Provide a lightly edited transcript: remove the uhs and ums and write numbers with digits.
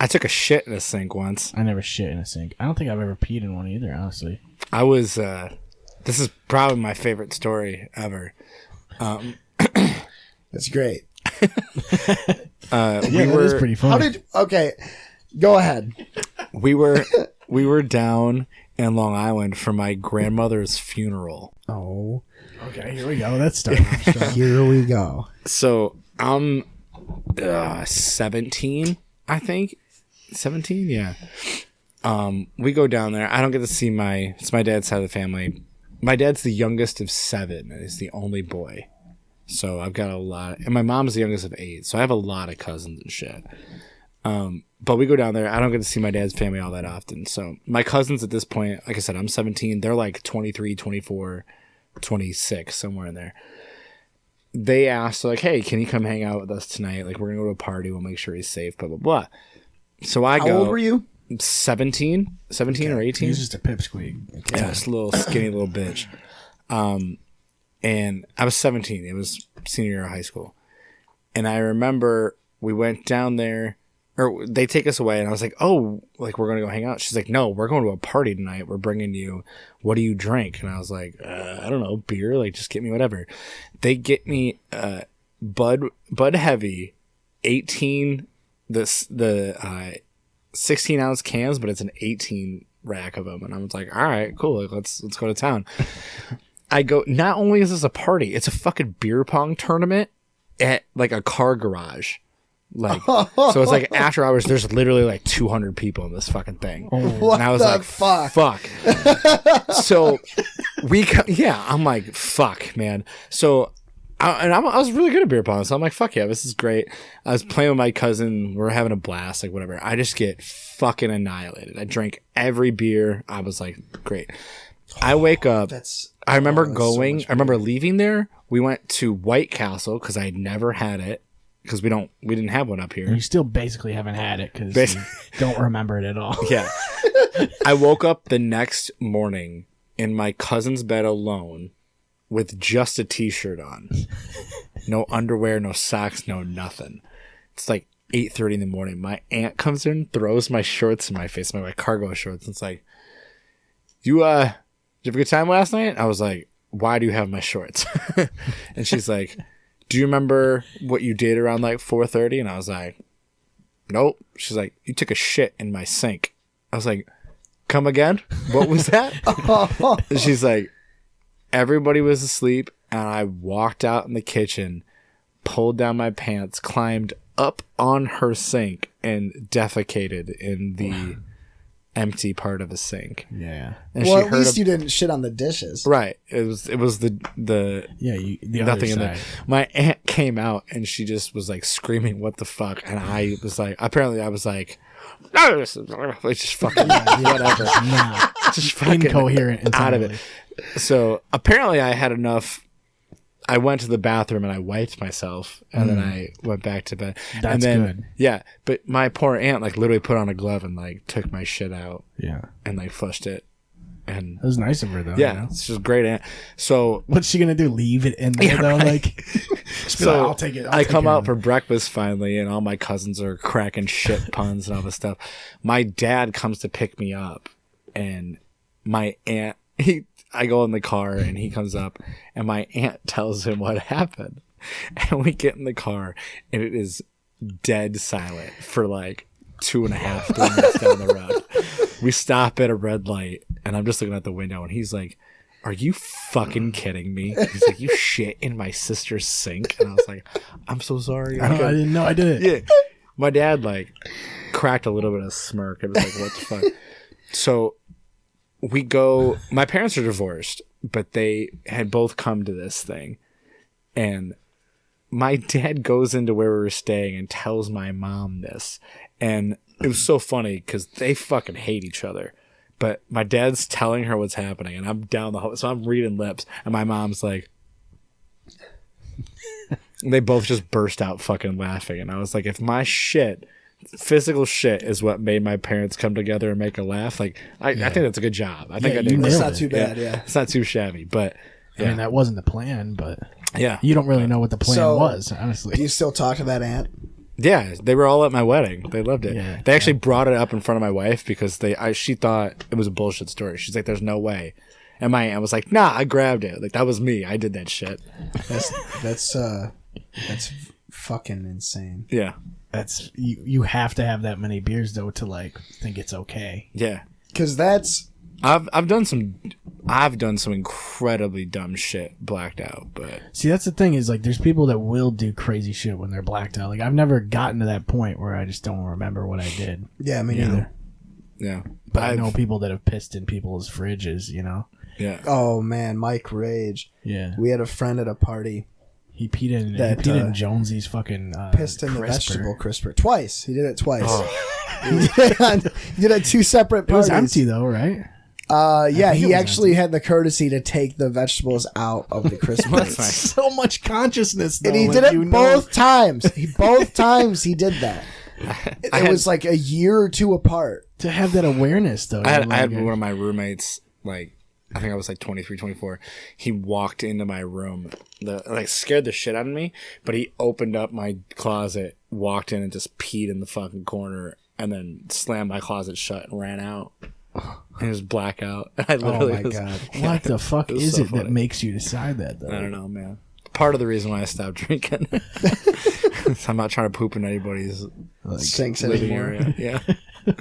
I took a shit in a sink once. I never shit in a sink. I don't think I've ever peed in one either, honestly. I was, this is probably my favorite story ever. That's great. That is pretty funny. Okay, go ahead. We were down in Long Island for my grandmother's funeral. Oh, Okay, here we go. That's starting off strong. here we go. So I'm 17, I think. 17, yeah. We go down there. I don't get to see it's my dad's side of the family. My dad's the youngest of 7 and he's the only boy. So I've got a lot, and my mom's the youngest of 8, so I have a lot of cousins and shit. But we go down there. I don't get to see my dad's family all that often. So my cousins at this point, like I said, I'm 17. They're like 23, 24, 26, somewhere in there. They asked, like, hey, can you come hang out with us tonight? Like, we're going to go to a party. We'll make sure he's safe, blah, blah, blah. So I go. How old were you? 17 or 18. He's just a pipsqueak. Okay. Yeah, just a little skinny little bitch. And I was 17. It was senior year of high school. And I remember we went down there, or they take us away, and I was like, oh, like, we're going to go hang out. She's like, no, we're going to a party tonight. We're bringing you, what do you drink? And I was like, I don't know, beer, like, just get me whatever. They get me Bud Heavy, 18, the 16-ounce cans, but it's an 18 rack of them. And I was like, all right, cool, like, let's go to town. I go, not only is this a party, it's a fucking beer pong tournament at, like, a car garage. Like, so it's like after hours, there's literally like 200 people in this fucking thing. What and I was the like, fuck. So I'm like, fuck, man. So I was really good at beer pong. So I'm like, fuck yeah, this is great. I was playing with my cousin. We're having a blast, like whatever. I just get fucking annihilated. I drank every beer. I was like, great. I wake up. I remember I remember leaving there. We went to White Castle because I had never had it. Because we didn't have one up here. And you still basically haven't had it because you don't remember it at all. Yeah. I woke up the next morning in my cousin's bed alone with just a t-shirt on. No underwear, no socks, no nothing. It's like 8:30 in the morning. My aunt comes in, throws my shorts in my face, my cargo shorts. And it's like, did you have a good time last night? I was like, why do you have my shorts? And she's like, do you remember what you did around like 4:30? And I was like, nope. She's like, you took a shit in my sink. I was like, come again? What was that? And she's like, everybody was asleep. And I walked out in the kitchen, pulled down my pants, climbed up on her sink, and defecated in the empty part of the sink. Yeah. And well, at least you didn't shit on the dishes. Right. It was the the nothing in there. there. My aunt came out and she just was like screaming, "What the fuck?" And I was like, apparently I was like, "No, it's just fucking whatever." Just fucking incoherent entirely. out of it. So apparently I had enough. I went to the bathroom and I wiped myself, and then I went back to bed. That's and then, good. Yeah, but my poor aunt like literally put on a glove and like took my shit out. Yeah. And like flushed it. And it was nice of her though. Yeah, you know? she's a great aunt. So what's she gonna do? Leave it in there though? Right. Like, so like, I'll take it. I come out for breakfast finally, and all my cousins are cracking shit puns and all this stuff. My dad comes to pick me up, and my aunt I go in the car and he comes up and my aunt tells him what happened. And we get in the car and it is dead silent for like 2.5, 3 minutes down the road. We stop at a red light and I'm just looking out the window and he's like, are you fucking kidding me? He's like, you shit in my sister's sink. And I was like, I'm so sorry. I didn't know I did it. Yeah. My dad like cracked a little bit of a smirk. It was like, what the fuck? So we go, my parents are divorced, but they had both come to this thing. And my dad goes into where we were staying and tells my mom this. And it was so funny because they fucking hate each other. But my dad's telling her what's happening, and I'm down the hall. So I'm reading lips, and my mom's like, they both just burst out fucking laughing. And I was like, if my physical shit is what made my parents come together and make a laugh. Like, I think that's a good job. I think I did. It's not too bad, yeah. It's not too shabby, but I mean, that wasn't the plan, but yeah, you don't really know what the plan was, honestly. Do you still talk to that aunt? Yeah, they were all at my wedding. They loved it. Yeah, They actually brought it up in front of my wife because she thought it was a bullshit story. She's like, "There's no way." And my aunt was like, "Nah, I grabbed it. Like that was me. I did that shit." That's fucking insane. Yeah, That's you have to have that many beers though to like think it's okay. yeah. Because that's I've done some incredibly dumb shit blacked out, but See, that's the thing is like there's people that will do crazy shit when they're blacked out. Like I've never gotten to that point where I just don't remember what I did. yeah, me neither. yeah. But I know people that have pissed in people's fridges, you know? Yeah. Oh man, Mike Rage. Yeah. We had a friend at a party He peed in That, in Jonesy's fucking pissed in the crisper. vegetable crisper twice. He did it twice. Oh. he did it at two separate It parties. was empty though, right? Yeah, think it he was actually had the courtesy to take the vegetables out of the crisper. That's nice. So much consciousness though. And he like, did it you know- both times. Both times he did that. I It had- was like a year or two apart. to have that awareness though. I had like, one of my roommates, like, I think I was like 23, 24. He walked into my room, scared the shit out of me, but he opened up my closet, walked in and just peed in the fucking corner, and then slammed my closet shut and ran out. And it was blackout. I literally my was, God. what the fuck It was is so it that funny. makes you decide that though? I don't know, man. Part of the reason why I stopped drinking. I'm not trying to poop in anybody's Sinks living anymore. area. Yeah.